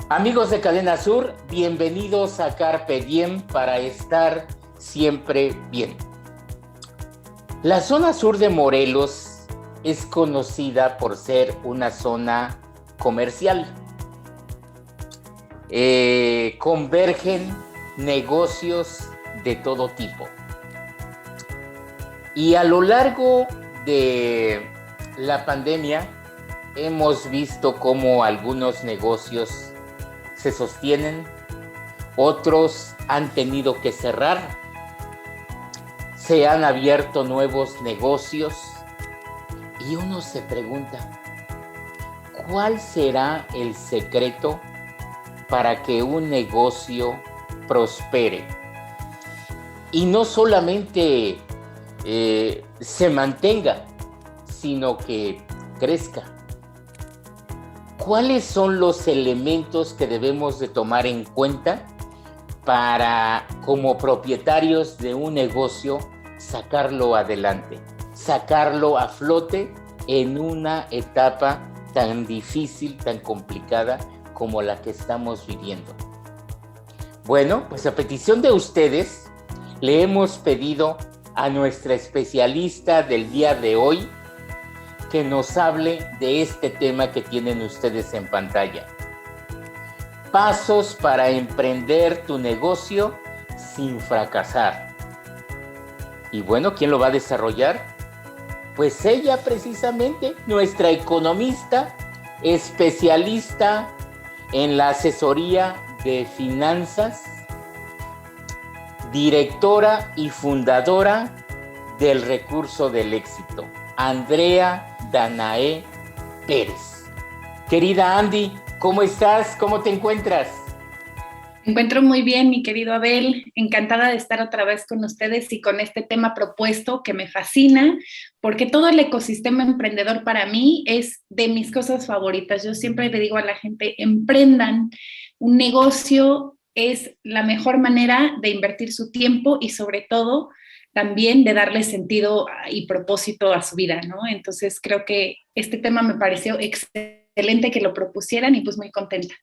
Amigos de Cadena Sur, bienvenidos a Carpe Diem para estar siempre bien. La zona sur de Morelos es conocida por ser una zona comercial. Convergen negocios de todo tipo. Y a lo largo de la pandemia hemos visto cómo algunos negocios se sostienen, otros han tenido que cerrar, se han abierto nuevos negocios y uno se pregunta, ¿cuál será el secreto para que un negocio prospere? Y no solamente se mantenga, sino que crezca. ¿Cuáles son los elementos que debemos de tomar en cuenta para, como propietarios de un negocio, sacarlo adelante, sacarlo a flote en una etapa tan difícil, tan complicada como la que estamos viviendo? Bueno, pues a petición de ustedes, le hemos pedido a nuestra especialista del día de hoy que nos hable de este tema que tienen ustedes en pantalla. Pasos para emprender tu negocio sin fracasar. Y bueno, ¿quién lo va a desarrollar? Pues ella precisamente, nuestra economista, especialista en la asesoría de finanzas, directora y fundadora del Recurso del Éxito, Andrea Danae Pérez. Querida Andy, ¿cómo estás? ¿Cómo te encuentras? Me encuentro muy bien, mi querido Abel. Encantada de estar otra vez con ustedes y con este tema propuesto que me fascina, porque todo el ecosistema emprendedor para mí es de mis cosas favoritas. Yo siempre le digo a la gente, emprendan. Un negocio es la mejor manera de invertir su tiempo y sobre todo también de darle sentido y propósito a su vida, ¿no? Entonces creo que este tema me pareció excelente que lo propusieran y pues muy contenta.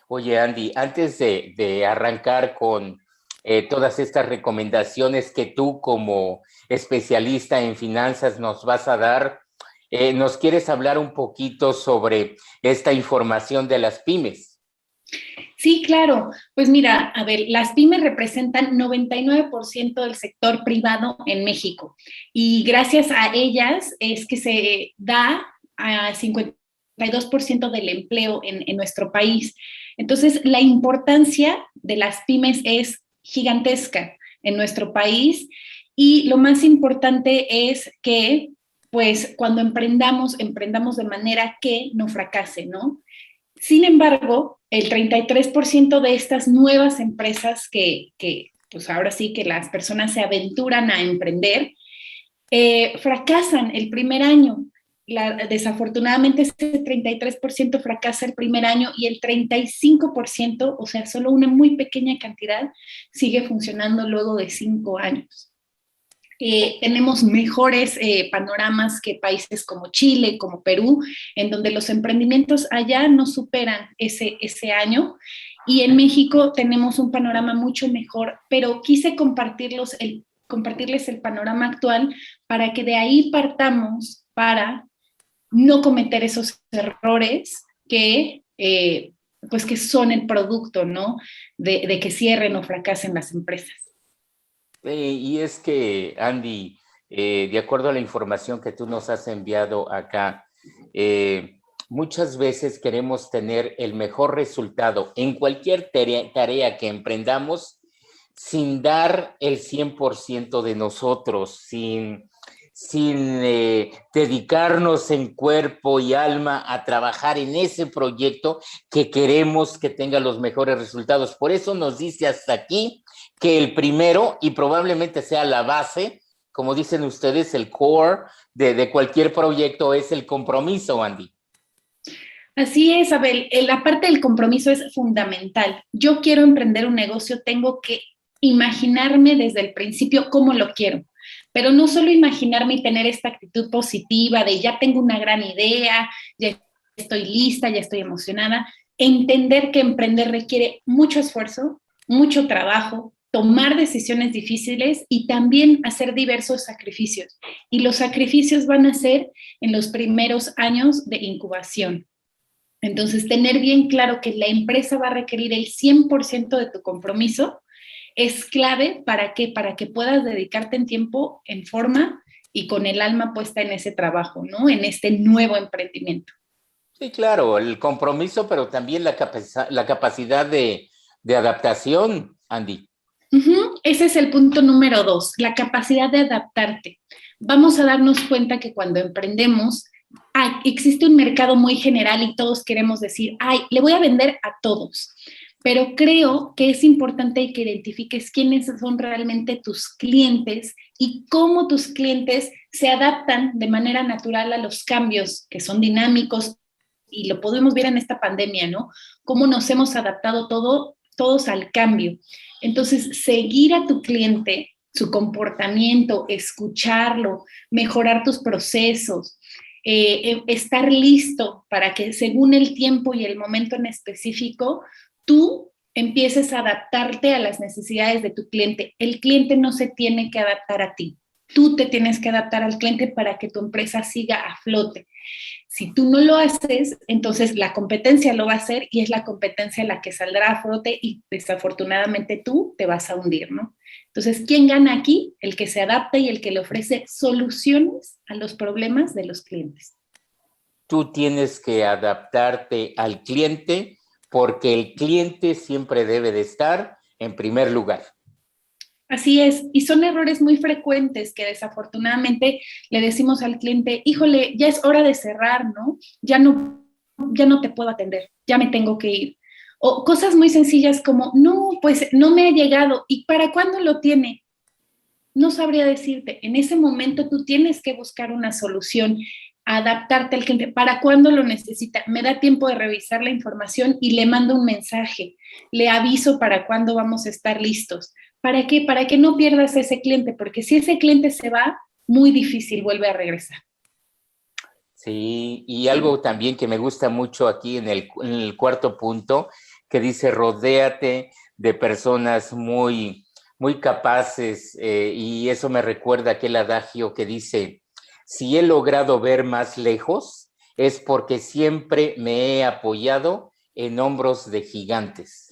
Oye, Andy, antes de arrancar con todas estas recomendaciones que tú como especialista en finanzas nos vas a dar, ¿nos quieres hablar un poquito sobre esta información de las pymes? Sí, claro. Pues mira, a ver, las pymes representan 99% del sector privado en México y gracias a ellas es que se da a 52% del empleo en nuestro país. Entonces, la importancia de las pymes es gigantesca en nuestro país y lo más importante es que, pues, cuando emprendamos, emprendamos de manera que no fracase, ¿no? Sin embargo, el 33% de estas nuevas empresas pues ahora sí que las personas se aventuran a emprender, fracasan el primer año. Desafortunadamente, ese 33% fracasa el primer año y el 35%, o sea, solo una muy pequeña cantidad, sigue funcionando luego de 5 años. Tenemos mejores panoramas que países como Chile, como Perú, en donde los emprendimientos allá no superan ese año. Y en México tenemos un panorama mucho mejor, pero quise compartirles el panorama actual para que de ahí partamos para no cometer esos errores pues que son el producto, ¿no? De que cierren o fracasen las empresas. Y es que, Andy, de acuerdo a la información que tú nos has enviado acá, muchas veces queremos tener el mejor resultado en cualquier tarea que emprendamos sin dar el 100% de nosotros, sin dedicarnos en cuerpo y alma a trabajar en ese proyecto que queremos que tenga los mejores resultados. Por eso nos dice hasta aquí que el primero, y probablemente sea la base, como dicen ustedes, el core de cualquier proyecto es el compromiso, Andy. Así es, Abel. La parte del compromiso es fundamental. Yo quiero emprender un negocio, tengo que imaginarme desde el principio cómo lo quiero, pero no solo imaginarme y tener esta actitud positiva de ya tengo una gran idea, ya estoy lista, ya estoy emocionada, entender que emprender requiere mucho esfuerzo, mucho trabajo, tomar decisiones difíciles y también hacer diversos sacrificios. Y los sacrificios van a ser en los primeros años de incubación. Entonces, tener bien claro que la empresa va a requerir el 100% de tu compromiso es clave. ¿Para qué? Para que puedas dedicarte en tiempo, en forma y con el alma puesta en ese trabajo, ¿no? En este nuevo emprendimiento. Sí, claro, el compromiso, pero también la capacidad de adaptación, Andy. Ese es el punto número 2, la capacidad de adaptarte. Vamos a darnos cuenta que cuando emprendemos, existe un mercado muy general y todos queremos decir, ay, le voy a vender a todos. Pero creo que es importante que identifiques quiénes son realmente tus clientes y cómo tus clientes se adaptan de manera natural a los cambios que son dinámicos, y lo podemos ver en esta pandemia, ¿no? Cómo nos hemos adaptado todos al cambio. Entonces, seguir a tu cliente, su comportamiento, escucharlo, mejorar tus procesos, estar listo para que según el tiempo y el momento en específico, tú empieces a adaptarte a las necesidades de tu cliente. El cliente no se tiene que adaptar a ti. Tú te tienes que adaptar al cliente para que tu empresa siga a flote. Si tú no lo haces, entonces la competencia lo va a hacer y es la competencia la que saldrá a flote y desafortunadamente tú te vas a hundir, ¿no? Entonces, ¿quién gana aquí? El que se adapta y el que le ofrece soluciones a los problemas de los clientes. Tú tienes que adaptarte al cliente porque el cliente siempre debe de estar en primer lugar. Así es, y son errores muy frecuentes que desafortunadamente le decimos al cliente, híjole, ya es hora de cerrar, ¿no? Ya no te puedo atender, ya me tengo que ir. O cosas muy sencillas como, no, pues no me ha llegado, ¿y para cuándo lo tiene? No sabría decirte, en ese momento tú tienes que buscar una solución, adaptarte al cliente, para cuándo lo necesita. Me da tiempo de revisar la información y le mando un mensaje, le aviso para cuándo vamos a estar listos. ¿Para qué? Para que no pierdas ese cliente, porque si ese cliente se va, muy difícil vuelve a regresar. Sí, y algo también que me gusta mucho aquí en el cuarto punto, que dice, rodéate de personas muy capaces, y eso me recuerda aquel adagio que dice, si he logrado ver más lejos, es porque siempre me he apoyado en hombros de gigantes.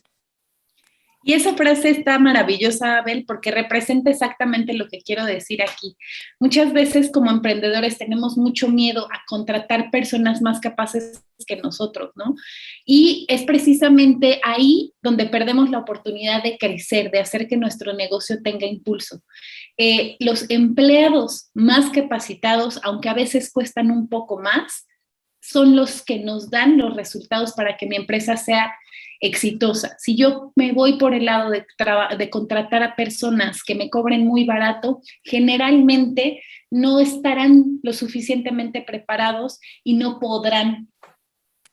Y esa frase está maravillosa, Abel, porque representa exactamente lo que quiero decir aquí. Muchas veces como emprendedores tenemos mucho miedo a contratar personas más capaces que nosotros, ¿no? Y es precisamente ahí donde perdemos la oportunidad de crecer, de hacer que nuestro negocio tenga impulso. Los empleados más capacitados, aunque a veces cuestan un poco más, son los que nos dan los resultados para que mi empresa sea exitosa. Si yo me voy por el lado de contratar a personas que me cobren muy barato, generalmente no estarán lo suficientemente preparados y no podrán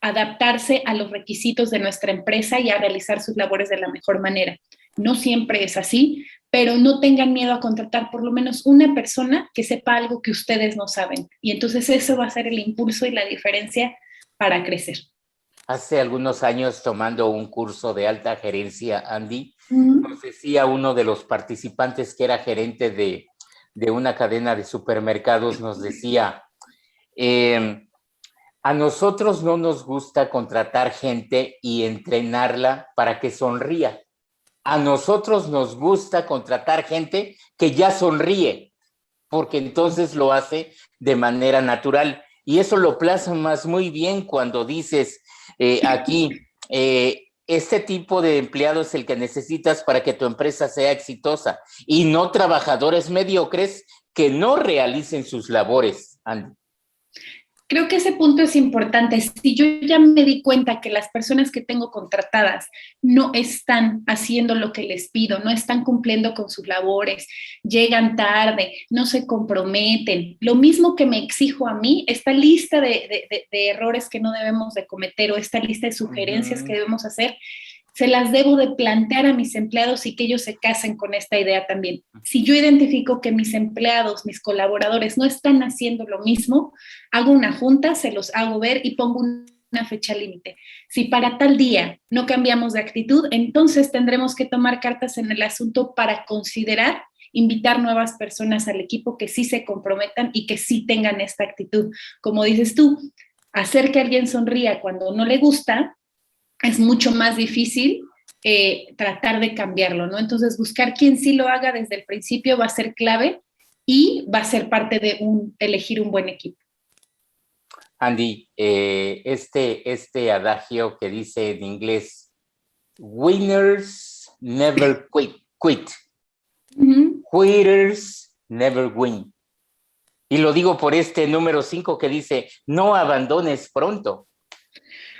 adaptarse a los requisitos de nuestra empresa y a realizar sus labores de la mejor manera. No siempre es así, pero no tengan miedo a contratar por lo menos una persona que sepa algo que ustedes no saben. Y entonces eso va a ser el impulso y la diferencia para crecer. Hace algunos años, tomando un curso de alta gerencia, Andy, nos decía uno de los participantes que era gerente de una cadena de supermercados, nos decía, a nosotros no nos gusta contratar gente y entrenarla para que sonría. A nosotros nos gusta contratar gente que ya sonríe, porque entonces lo hace de manera natural. Y eso lo plasmas muy bien cuando dices aquí, este tipo de empleado es el que necesitas para que tu empresa sea exitosa y no trabajadores mediocres que no realicen sus labores, Andy. Creo que ese punto es importante. Si yo ya me di cuenta que las personas que tengo contratadas no están haciendo lo que les pido, no están cumpliendo con sus labores, llegan tarde, no se comprometen, lo mismo que me exijo a mí, esta lista de errores que no debemos de cometer o esta lista de sugerencias que debemos hacer, se las debo de plantear a mis empleados y que ellos se casen con esta idea también. Si yo identifico que mis empleados, mis colaboradores no están haciendo lo mismo, hago una junta, se los hago ver y pongo una fecha límite. Si para tal día no cambiamos de actitud, entonces tendremos que tomar cartas en el asunto para considerar invitar nuevas personas al equipo que sí se comprometan y que sí tengan esta actitud. Como dices tú, hacer que alguien sonría cuando no le gusta es mucho más difícil tratar de cambiarlo, ¿no? Entonces, buscar quien sí lo haga desde el principio va a ser clave y va a ser parte de elegir un buen equipo. Andy, este adagio que dice en inglés, winners never quit. Quitters never win. Y lo digo por este número 5 que dice, no abandones pronto.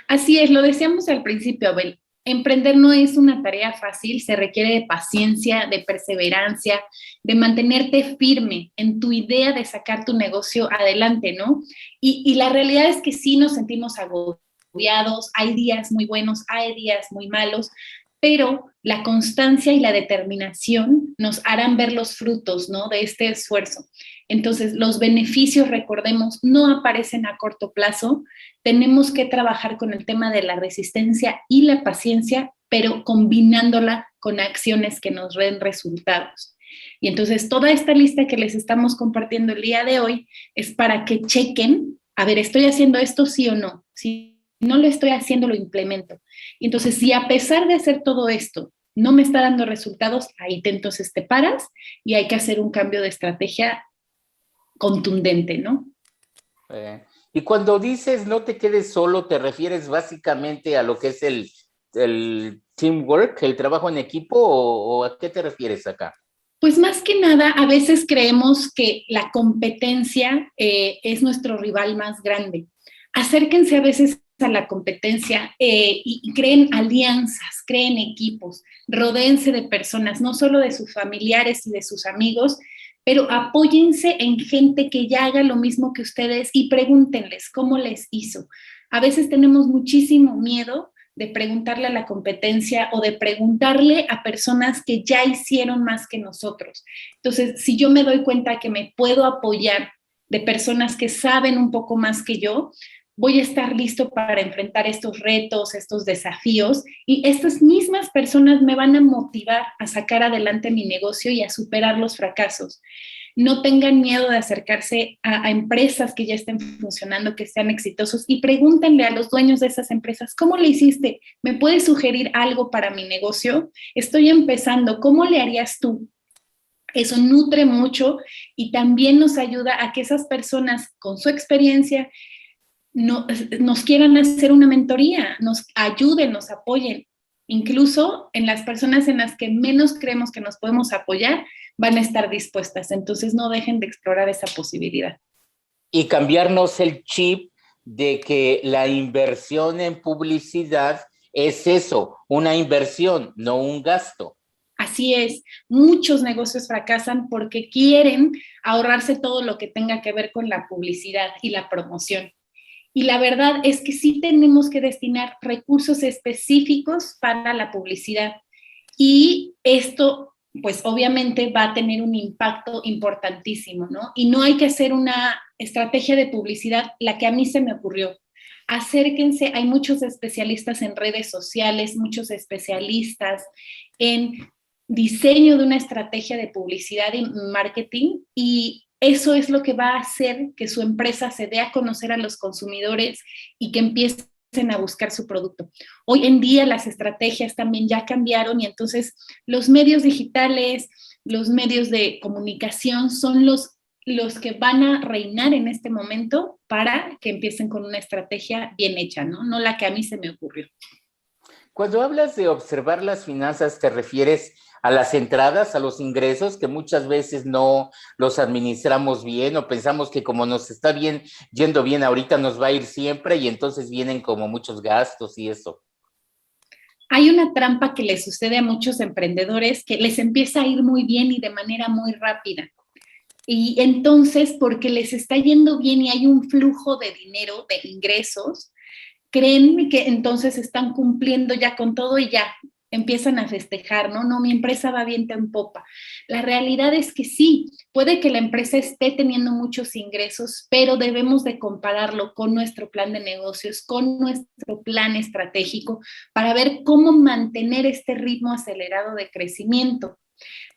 Así es, lo decíamos al principio, Abel. Emprender no es una tarea fácil, se requiere de paciencia, de perseverancia, de mantenerte firme en tu idea de sacar tu negocio adelante, ¿no? Y la realidad es que sí nos sentimos agobiados, hay días muy buenos, hay días muy malos, pero la constancia y la determinación nos harán ver los frutos, ¿no?, de este esfuerzo. Entonces, los beneficios, recordemos, no aparecen a corto plazo. Tenemos que trabajar con el tema de la resistencia y la paciencia, pero combinándola con acciones que nos den resultados. Y entonces, toda esta lista que les estamos compartiendo el día de hoy es para que chequen, a ver, ¿estoy haciendo esto sí o no? Si no lo estoy haciendo, lo implemento. Y entonces, si a pesar de hacer todo esto, no me está dando resultados, ahí entonces te paras y hay que hacer un cambio de estrategia contundente, ¿no? Y cuando dices no te quedes solo, ¿te refieres básicamente a lo que es el teamwork, el trabajo en equipo, o a qué te refieres acá? Pues más que nada, a veces creemos que la competencia es nuestro rival más grande. Acérquense a veces a la competencia y creen alianzas, creen equipos, rodéense de personas, no solo de sus familiares y de sus amigos, pero apóyense en gente que ya haga lo mismo que ustedes y pregúntenles cómo les hizo. A veces tenemos muchísimo miedo de preguntarle a la competencia o de preguntarle a personas que ya hicieron más que nosotros. Entonces, si yo me doy cuenta que me puedo apoyar de personas que saben un poco más que yo, voy a estar listo para enfrentar estos retos, estos desafíos, y estas mismas personas me van a motivar a sacar adelante mi negocio y a superar los fracasos. No tengan miedo de acercarse a empresas que ya estén funcionando, que sean exitosos, y pregúntenle a los dueños de esas empresas, ¿cómo le hiciste? ¿Me puedes sugerir algo para mi negocio? Estoy empezando, ¿cómo le harías tú? Eso nutre mucho y también nos ayuda a que esas personas con su experiencia nos quieran hacer una mentoría, nos ayuden, nos apoyen. Incluso en las personas en las que menos creemos que nos podemos apoyar, van a estar dispuestas. Entonces no dejen de explorar esa posibilidad. Y cambiarnos el chip de que la inversión en publicidad es eso, una inversión, no un gasto. Así es, muchos negocios fracasan porque quieren ahorrarse todo lo que tenga que ver con la publicidad y la promoción. Y la verdad es que sí tenemos que destinar recursos específicos para la publicidad. Y esto, pues obviamente va a tener un impacto importantísimo, ¿no? Y no hay que hacer una estrategia de publicidad, la que a mí se me ocurrió. Acérquense, hay muchos especialistas en redes sociales, muchos especialistas en diseño de una estrategia de publicidad y marketing, y eso es lo que va a hacer que su empresa se dé a conocer a los consumidores y que empiecen a buscar su producto. Hoy en día las estrategias también ya cambiaron y entonces los medios digitales, los medios de comunicación son los que van a reinar en este momento para que empiecen con una estrategia bien hecha, ¿no? No la que a mí se me ocurrió. Cuando hablas de observar las finanzas, ¿te refieres a las entradas, a los ingresos, que muchas veces no los administramos bien o pensamos que como nos está yendo bien ahorita nos va a ir siempre y entonces vienen como muchos gastos y eso? Hay una trampa que les sucede a muchos emprendedores que les empieza a ir muy bien y de manera muy rápida. Y entonces, porque les está yendo bien y hay un flujo de dinero, de ingresos, creen que entonces están cumpliendo ya con todo y ya empiezan a festejar, ¿no? No, mi empresa va viento en popa. La realidad es que sí, puede que la empresa esté teniendo muchos ingresos, pero debemos de compararlo con nuestro plan de negocios, con nuestro plan estratégico, para ver cómo mantener este ritmo acelerado de crecimiento.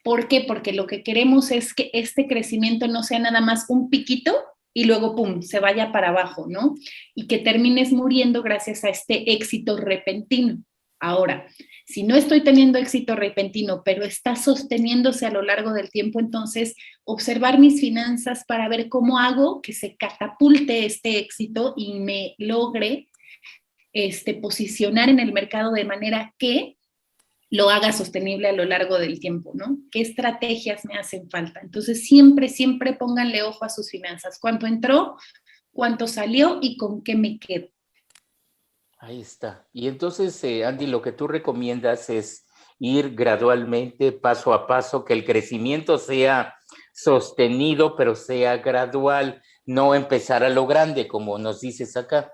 ¿Por qué? Porque lo que queremos es que este crecimiento no sea nada más un piquito y luego, pum, se vaya para abajo, ¿no? Y que termines muriendo gracias a este éxito repentino. Ahora, si no estoy teniendo éxito repentino, pero está sosteniéndose a lo largo del tiempo, entonces observar mis finanzas para ver cómo hago que se catapulte este éxito y me logre posicionar en el mercado de manera que lo haga sostenible a lo largo del tiempo, ¿no? ¿Qué estrategias me hacen falta? Entonces, siempre, siempre pónganle ojo a sus finanzas. ¿Cuánto entró? ¿Cuánto salió? ¿Y con qué me quedo? Ahí está. Y entonces, Andy, lo que tú recomiendas es ir gradualmente, paso a paso, que el crecimiento sea sostenido, pero sea gradual, no empezar a lo grande, como nos dices acá.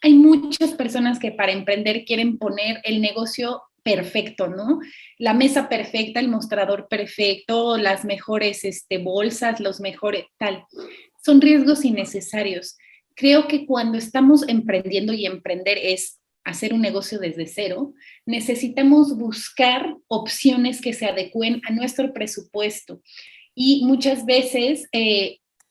Hay muchas personas que para emprender quieren poner el negocio perfecto, ¿no? La mesa perfecta, el mostrador perfecto, las mejores bolsas, los mejores tal. Son riesgos innecesarios. Creo que cuando estamos emprendiendo, y emprender es hacer un negocio desde cero, necesitamos buscar opciones que se adecúen a nuestro presupuesto. Y muchas veces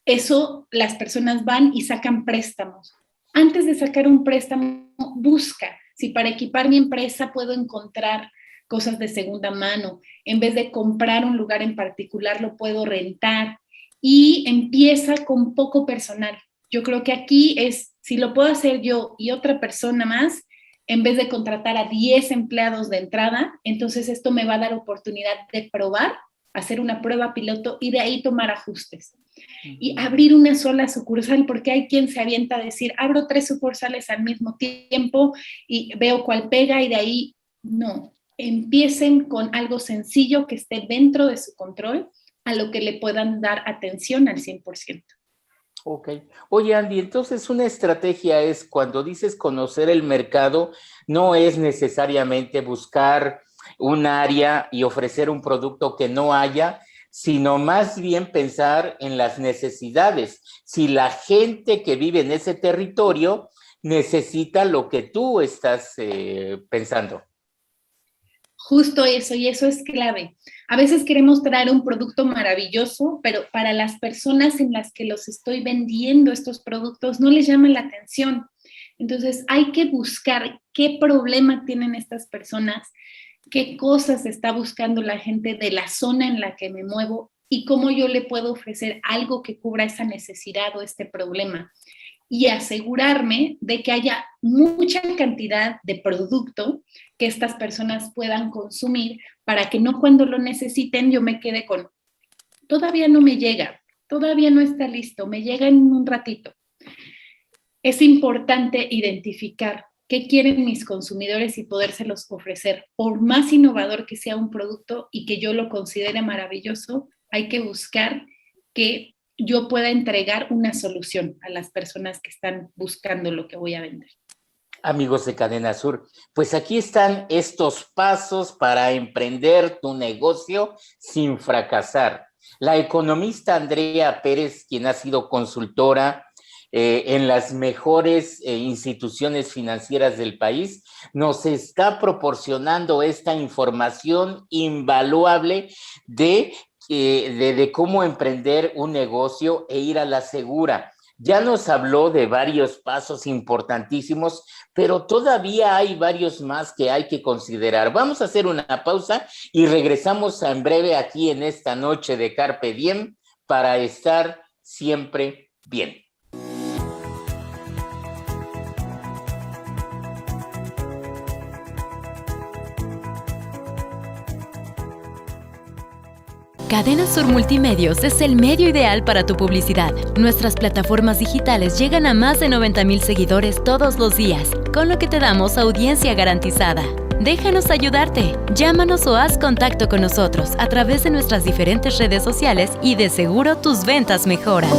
eso las personas van y sacan préstamos. Antes de sacar un préstamo, busca si para equipar mi empresa puedo encontrar cosas de segunda mano. En vez de comprar un lugar en particular, lo puedo rentar. Y empieza con poco personal. Yo creo que aquí es, si lo puedo hacer yo y otra persona más, en vez de contratar a 10 empleados de entrada, entonces esto me va a dar oportunidad de probar, hacer una prueba piloto y de ahí tomar ajustes. Y abrir una sola sucursal, porque hay quien se avienta a decir, abro 3 sucursales al mismo tiempo y veo cuál pega y de ahí, no. Empiecen con algo sencillo que esté dentro de su control, a lo que le puedan dar atención al 100%. Ok. Oye, Andy, entonces una estrategia es cuando dices conocer el mercado, no es necesariamente buscar un área y ofrecer un producto que no haya, sino más bien pensar en las necesidades. Si la gente que vive en ese territorio necesita lo que tú estás pensando. Justo eso, y eso es clave. A veces queremos traer un producto maravilloso, pero para las personas en las que los estoy vendiendo estos productos no les llama la atención. Entonces hay que buscar qué problema tienen estas personas, qué cosas está buscando la gente de la zona en la que me muevo y cómo yo le puedo ofrecer algo que cubra esa necesidad o este problema. Y asegurarme de que haya mucha cantidad de producto que estas personas puedan consumir para que no cuando lo necesiten yo me quede con, todavía no me llega, todavía no está listo, me llega en un ratito. Es importante identificar qué quieren mis consumidores y podérselos ofrecer. Por más innovador que sea un producto y que yo lo considere maravilloso, hay que buscar que yo pueda entregar una solución a las personas que están buscando lo que voy a vender. Amigos de Cadena Sur, pues aquí están estos pasos para emprender tu negocio sin fracasar. La economista Andrea Pérez, quien ha sido consultora en las mejores instituciones financieras del país, nos está proporcionando esta información invaluable de cómo emprender un negocio e ir a la segura. Ya nos habló de varios pasos importantísimos, pero todavía hay varios más que hay que considerar. Vamos a hacer una pausa y regresamos en breve aquí en esta noche de Carpe Diem para estar siempre bien. Cadena Sur Multimedios es el medio ideal para tu publicidad. Nuestras plataformas digitales llegan a más de 90,000 seguidores todos los días, con lo que te damos audiencia garantizada. Déjanos ayudarte. Llámanos o haz contacto con nosotros a través de nuestras diferentes redes sociales y de seguro tus ventas mejoran.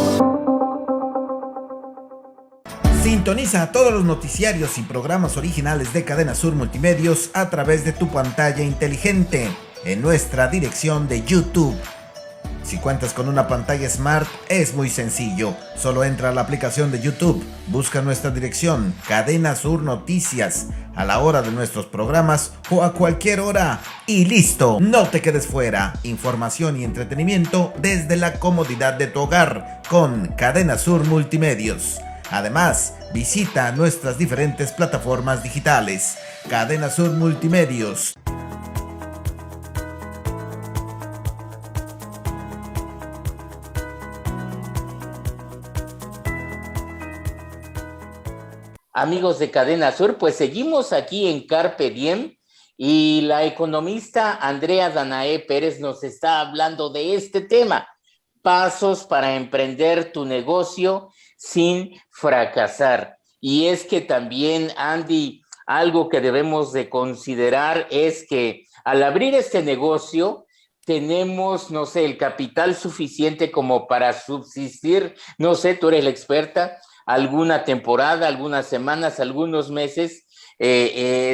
Sin Sintoniza todos los noticiarios y programas originales de Cadena Sur Multimedios a través de tu pantalla inteligente en nuestra dirección de YouTube. Si cuentas con una pantalla Smart, es muy sencillo. Solo entra a la aplicación de YouTube, busca nuestra dirección, Cadena Sur Noticias, a la hora de nuestros programas o a cualquier hora. Y listo, no te quedes fuera. Información y entretenimiento desde la comodidad de tu hogar con Cadena Sur Multimedios. Además, visita nuestras diferentes plataformas digitales. Cadena Sur Multimedios. Amigos de Cadena Sur, pues seguimos aquí en Carpe Diem y la economista Andrea Danae Pérez nos está hablando de este tema, pasos para emprender tu negocio sin fracasar. Y es que también, Andy, algo que debemos de considerar es que al abrir este negocio tenemos, no sé, el capital suficiente como para subsistir, no sé, tú eres la experta, alguna temporada, algunas semanas, algunos meses,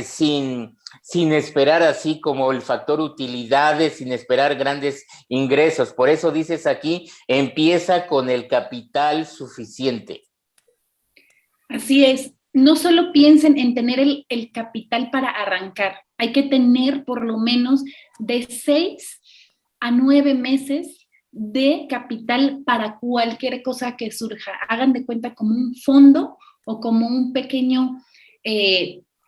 sin esperar así como el factor utilidades, sin esperar grandes ingresos. Por eso dices aquí, empieza con el capital suficiente. Así es. No solo piensen en tener el capital para arrancar, hay que tener por lo menos de 6 a 9 meses de capital para cualquier cosa que surja. Hagan de cuenta como un fondo o como un pequeño,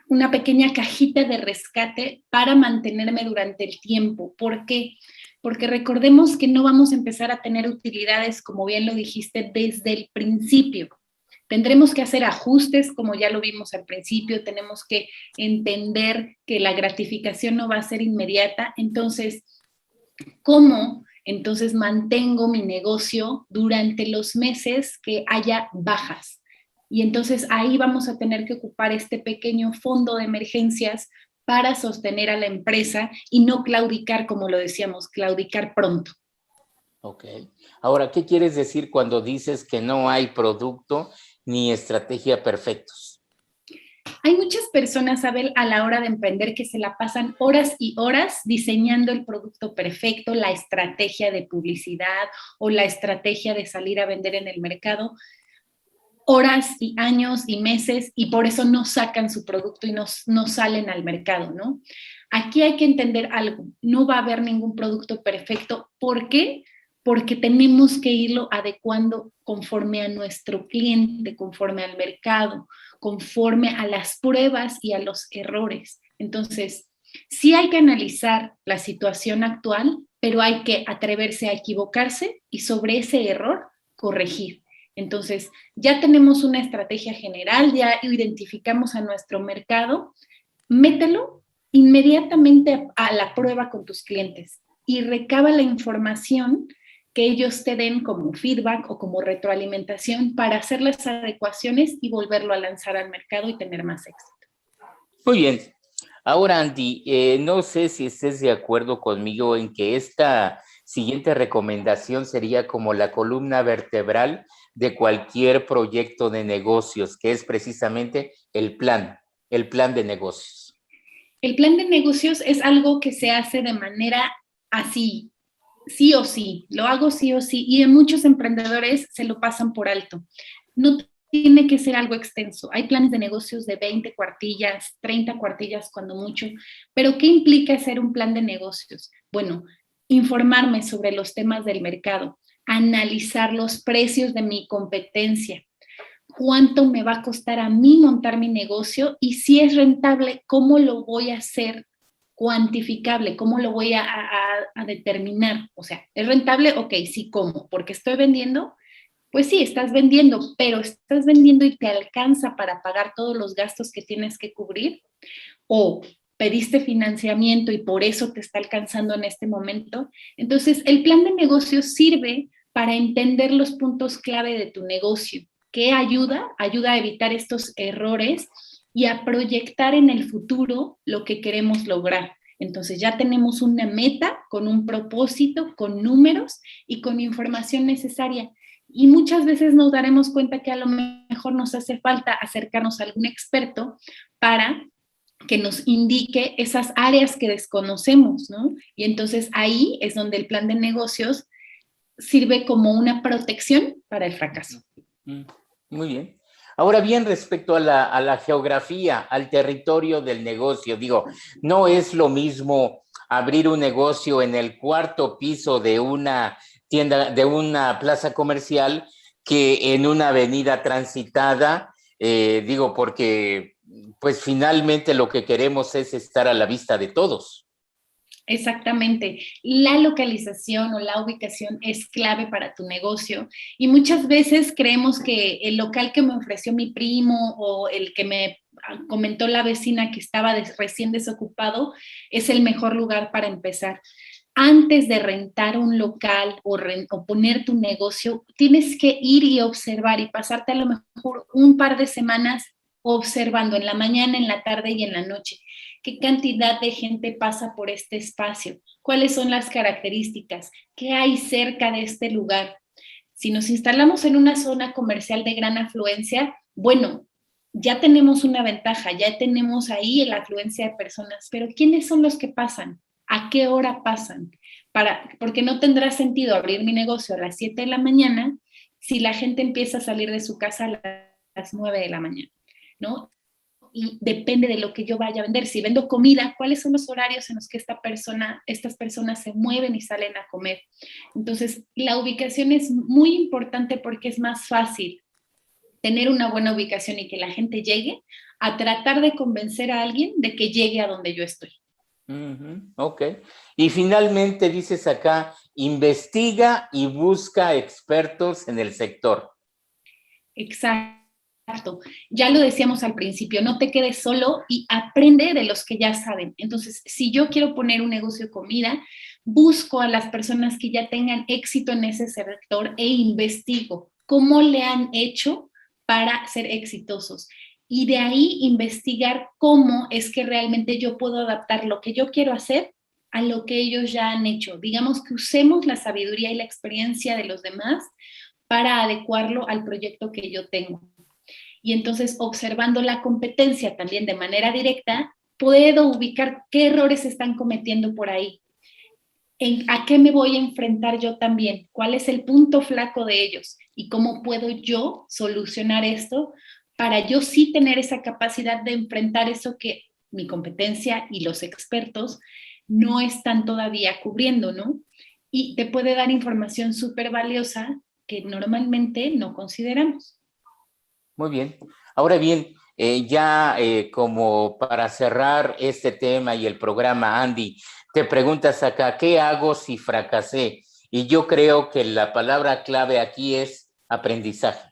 una pequeña cajita de rescate para mantenerme durante el tiempo. ¿Por qué? Porque recordemos que no vamos a empezar a tener utilidades, como bien lo dijiste, desde el principio. Tendremos que hacer ajustes, como ya lo vimos al principio, tenemos que entender que la gratificación no va a ser inmediata. Entonces, ¿cómo entonces mantengo mi negocio durante los meses que haya bajas? Y entonces ahí vamos a tener que ocupar este pequeño fondo de emergencias para sostener a la empresa y no claudicar, como lo decíamos, claudicar pronto. Ok. Ahora, ¿qué quieres decir cuando dices que no hay producto ni estrategia perfectos? Hay muchas personas, Abel, a la hora de emprender que se la pasan horas y horas diseñando el producto perfecto, la estrategia de publicidad o la estrategia de salir a vender en el mercado, horas y años y meses, y por eso no sacan su producto y no salen al mercado, ¿no? Aquí hay que entender algo, no va a haber ningún producto perfecto. ¿Por qué? Porque tenemos que irlo adecuando conforme a nuestro cliente, conforme al mercado, conforme a las pruebas y a los errores. Entonces, sí hay que analizar la situación actual, pero hay que atreverse a equivocarse y sobre ese error corregir. Entonces, ya tenemos una estrategia general, ya identificamos a nuestro mercado, mételo inmediatamente a la prueba con tus clientes y recaba la información que ellos te den como feedback o como retroalimentación para hacer las adecuaciones y volverlo a lanzar al mercado y tener más éxito. Muy bien. Ahora, Andy, no sé si estés de acuerdo conmigo en que esta siguiente recomendación sería como la columna vertebral de cualquier proyecto de negocios, que es precisamente el plan de negocios. El plan de negocios es algo que se hace de manera así, sí o sí, lo hago sí o sí, y en muchos emprendedores se lo pasan por alto. No tiene que ser algo extenso. Hay planes de negocios de 20 cuartillas, 30 cuartillas cuando mucho, pero ¿qué implica hacer un plan de negocios? Bueno, informarme sobre los temas del mercado, analizar los precios de mi competencia, cuánto me va a costar a mí montar mi negocio y si es rentable, cómo lo voy a hacer cuantificable, cómo lo voy a determinar. O sea, ¿es rentable? Ok, sí, ¿cómo? Porque estoy vendiendo. Pues sí, estás vendiendo, pero estás vendiendo y te alcanza para pagar todos los gastos que tienes que cubrir, o pediste financiamiento y por eso te está alcanzando en este momento. Entonces, el plan de negocio sirve para entender los puntos clave de tu negocio. ¿Qué ayuda? Ayuda a evitar estos errores y a proyectar en el futuro lo que queremos lograr. Entonces ya tenemos una meta con un propósito, con números y con información necesaria. Y muchas veces nos daremos cuenta que a lo mejor nos hace falta acercarnos a algún experto para que nos indique esas áreas que desconocemos, ¿no? Y entonces ahí es donde el plan de negocios sirve como una protección para el fracaso. Muy bien. Ahora bien, respecto a la geografía, al territorio del negocio, digo, no es lo mismo abrir un negocio en el cuarto piso de una tienda, de una plaza comercial, que en una avenida transitada, digo, porque pues finalmente lo que queremos es estar a la vista de todos. Exactamente. La localización o la ubicación es clave para tu negocio y muchas veces creemos que el local que me ofreció mi primo o el que me comentó la vecina que estaba recién desocupado es el mejor lugar para empezar. Antes de rentar un local o poner tu negocio, tienes que ir y observar y pasarte a lo mejor un par de semanas observando en la mañana, en la tarde y en la noche. ¿Qué cantidad de gente pasa por este espacio? ¿Cuáles son las características? ¿Qué hay cerca de este lugar? Si nos instalamos en una zona comercial de gran afluencia, bueno, ya tenemos una ventaja, ya tenemos ahí la afluencia de personas, pero ¿quiénes son los que pasan? ¿A qué hora pasan? Porque no tendrá sentido abrir mi negocio a las 7 de la mañana si la gente empieza a salir de su casa a las 9 de la mañana, ¿no? Y depende de lo que yo vaya a vender. Si vendo comida, ¿cuáles son los horarios en los que estas personas se mueven y salen a comer? Entonces, la ubicación es muy importante porque es más fácil tener una buena ubicación y que la gente llegue a tratar de convencer a alguien de que llegue a donde yo estoy. Ok. Y finalmente dices acá, investiga y busca expertos en el sector. Exacto. Ya lo decíamos al principio, no te quedes solo y aprende de los que ya saben. Entonces, si yo quiero poner un negocio de comida, busco a las personas que ya tengan éxito en ese sector e investigo cómo le han hecho para ser exitosos. Y de ahí investigar cómo es que realmente yo puedo adaptar lo que yo quiero hacer a lo que ellos ya han hecho. Digamos que usemos la sabiduría y la experiencia de los demás para adecuarlo al proyecto que yo tengo. Y entonces, observando la competencia también de manera directa, puedo ubicar qué errores están cometiendo por ahí. ¿A qué me voy a enfrentar yo también? ¿Cuál es el punto flaco de ellos? ¿Y cómo puedo yo solucionar esto para yo sí tener esa capacidad de enfrentar eso que mi competencia y los expertos no están todavía cubriendo, ¿no? Y te puede dar información súper valiosa que normalmente no consideramos. Muy bien. Ahora bien, como para cerrar este tema y el programa, Andy, te preguntas acá, ¿qué hago si fracasé? Y yo creo que la palabra clave aquí es aprendizaje.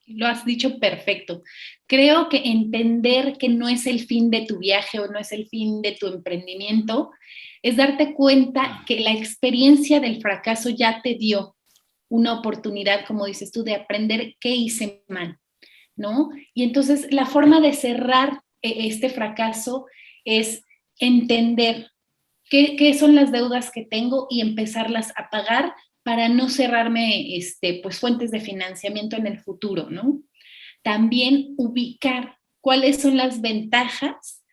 Lo has dicho perfecto. Creo que entender que no es el fin de tu viaje o no es el fin de tu emprendimiento, es darte cuenta que la experiencia del fracaso ya te dio una oportunidad, como dices tú, de aprender qué hice mal, ¿no? Y entonces la forma de cerrar este fracaso es entender qué son las deudas que tengo y empezarlas a pagar para no cerrarme pues, fuentes de financiamiento en el futuro, ¿no? También ubicar cuáles son las ventajas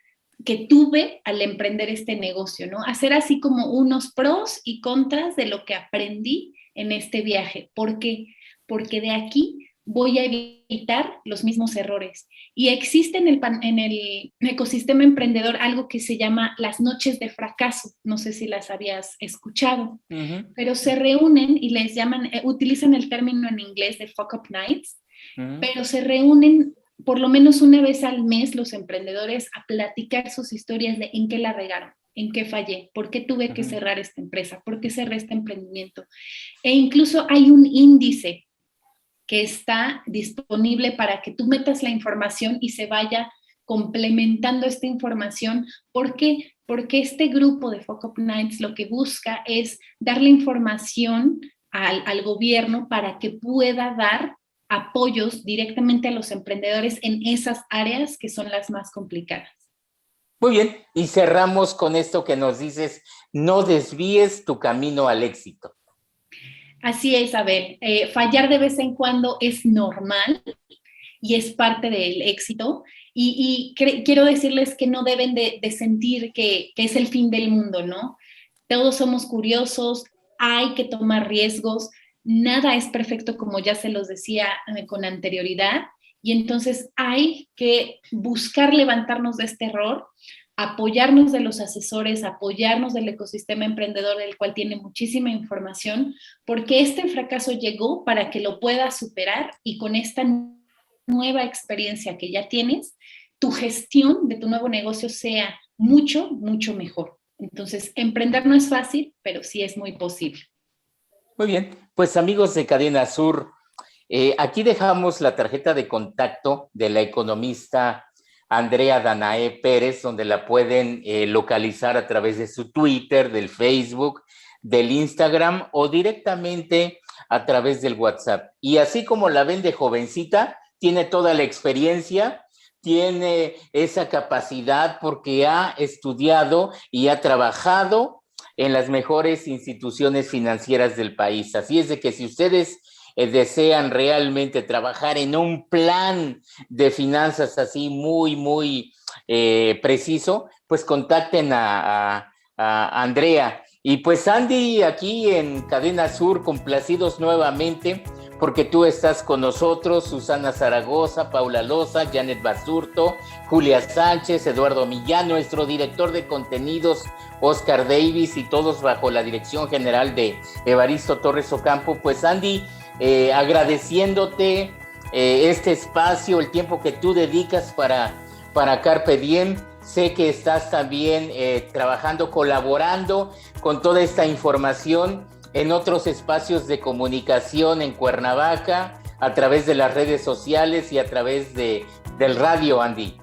que tuve al emprender este negocio, ¿no? Hacer así como unos pros y contras de lo que aprendí en este viaje. ¿Por qué? Porque de aquí voy a evitar los mismos errores. Y existe en el ecosistema emprendedor algo que se llama las noches de fracaso. No sé si las habías escuchado, pero se reúnen y les llaman, utilizan el término en inglés de fuck up nights, pero se reúnen por lo menos una vez al mes los emprendedores a platicar sus historias de en qué la regaron, en qué fallé, por qué tuve que cerrar esta empresa, por qué cerré este emprendimiento. E incluso hay un índice que está disponible para que tú metas la información y se vaya complementando esta información. ¿Por qué? Porque este grupo de Fuck Up Nights lo que busca es darle información al gobierno para que pueda dar apoyos directamente a los emprendedores en esas áreas que son las más complicadas. Muy bien, y cerramos con esto que nos dices, no desvíes tu camino al éxito. Así es, Abel. Fallar de vez en cuando es normal y es parte del éxito. Quiero decirles que no deben de sentir que es el fin del mundo, ¿no? Todos somos curiosos, hay que tomar riesgos, nada es perfecto, como ya se los decía con anterioridad, y entonces hay que buscar levantarnos de este error, apoyarnos de los asesores, apoyarnos del ecosistema emprendedor, del cual tiene muchísima información, porque este fracaso llegó para que lo puedas superar, y con esta nueva experiencia que ya tienes, tu gestión de tu nuevo negocio sea mucho, mucho mejor. Entonces, emprender no es fácil, pero sí es muy posible. Muy bien, pues amigos de Cadena Sur, aquí dejamos la tarjeta de contacto de la economista Andrea Danae Pérez, donde la pueden localizar a través de su Twitter, del Facebook, del Instagram o directamente a través del WhatsApp. Y así como la ven de jovencita, tiene toda la experiencia, tiene esa capacidad porque ha estudiado y ha trabajado en las mejores instituciones financieras del país. Así es de que si ustedes desean realmente trabajar en un plan de finanzas así muy preciso, pues contacten a Andrea. Y pues Andy, aquí en Cadena Sur, complacidos nuevamente porque tú estás con nosotros, Susana Zaragoza, Paula Loza, Janet Basurto, Julia Sánchez, Eduardo Millán, nuestro director de contenidos, Oscar Davis, y todos bajo la dirección general de Evaristo Torres Ocampo. Pues Andy, agradeciéndote este espacio, el tiempo que tú dedicas para Carpe Diem. Sé que estás también trabajando, colaborando con toda esta información en otros espacios de comunicación en Cuernavaca, a través de las redes sociales y a través del radio, Andy.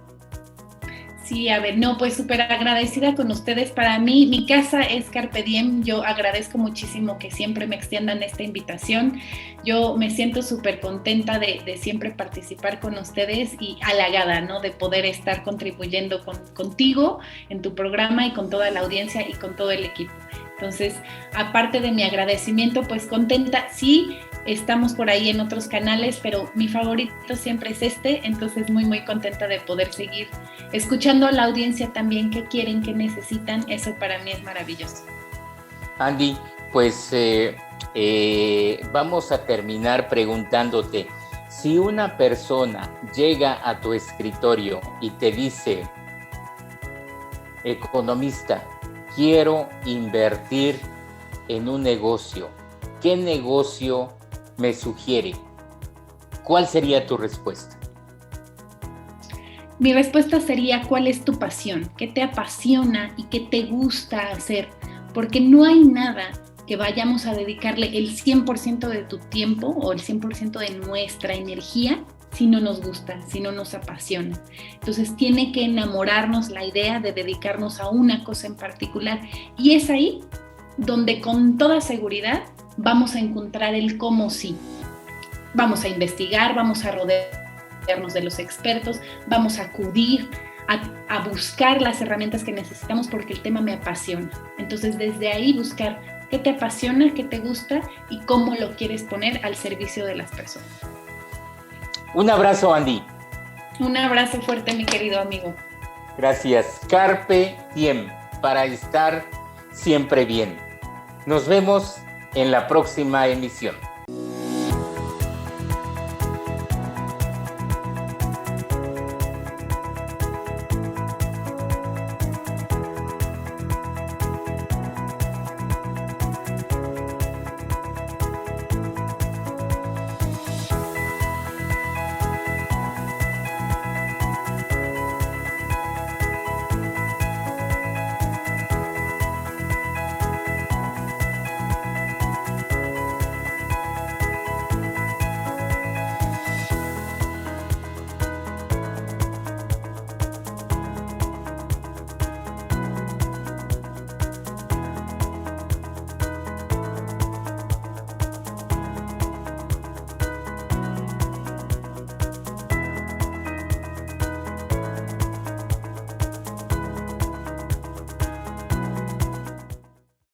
Sí, a ver, no, pues súper agradecida con ustedes. Para mí, mi casa es Carpe Diem. Yo agradezco muchísimo que siempre me extiendan esta invitación. Yo me siento súper contenta de siempre participar con ustedes y halagada, ¿no? De poder estar contribuyendo contigo en tu programa y con toda la audiencia y con todo el equipo. Entonces, aparte de mi agradecimiento, pues contenta. Sí, estamos por ahí en otros canales, pero mi favorito siempre es este, entonces muy contenta de poder seguir escuchando a la audiencia también qué quieren, qué necesitan. Eso para mí es maravilloso. Andy, pues vamos a terminar preguntándote, si una persona llega a tu escritorio y te dice, economista, quiero invertir en un negocio, ¿qué negocio me sugiere? ¿Cuál sería tu respuesta? Mi respuesta sería, ¿cuál es tu pasión? ¿Qué te apasiona y qué te gusta hacer? Porque no hay nada que vayamos a dedicarle el 100% de tu tiempo o el 100% de nuestra energía si no nos gusta, si no nos apasiona. Entonces tiene que enamorarnos la idea de dedicarnos a una cosa en particular, y es ahí donde con toda seguridad vamos a encontrar el cómo sí. Vamos a investigar, vamos a rodearnos de los expertos, vamos a acudir a buscar las herramientas que necesitamos porque el tema me apasiona. Entonces desde ahí buscar qué te apasiona, qué te gusta y cómo lo quieres poner al servicio de las personas. Un abrazo, Andy. Un abrazo fuerte, mi querido amigo. Gracias. Carpe Diem, para estar siempre bien. Nos vemos en la próxima emisión.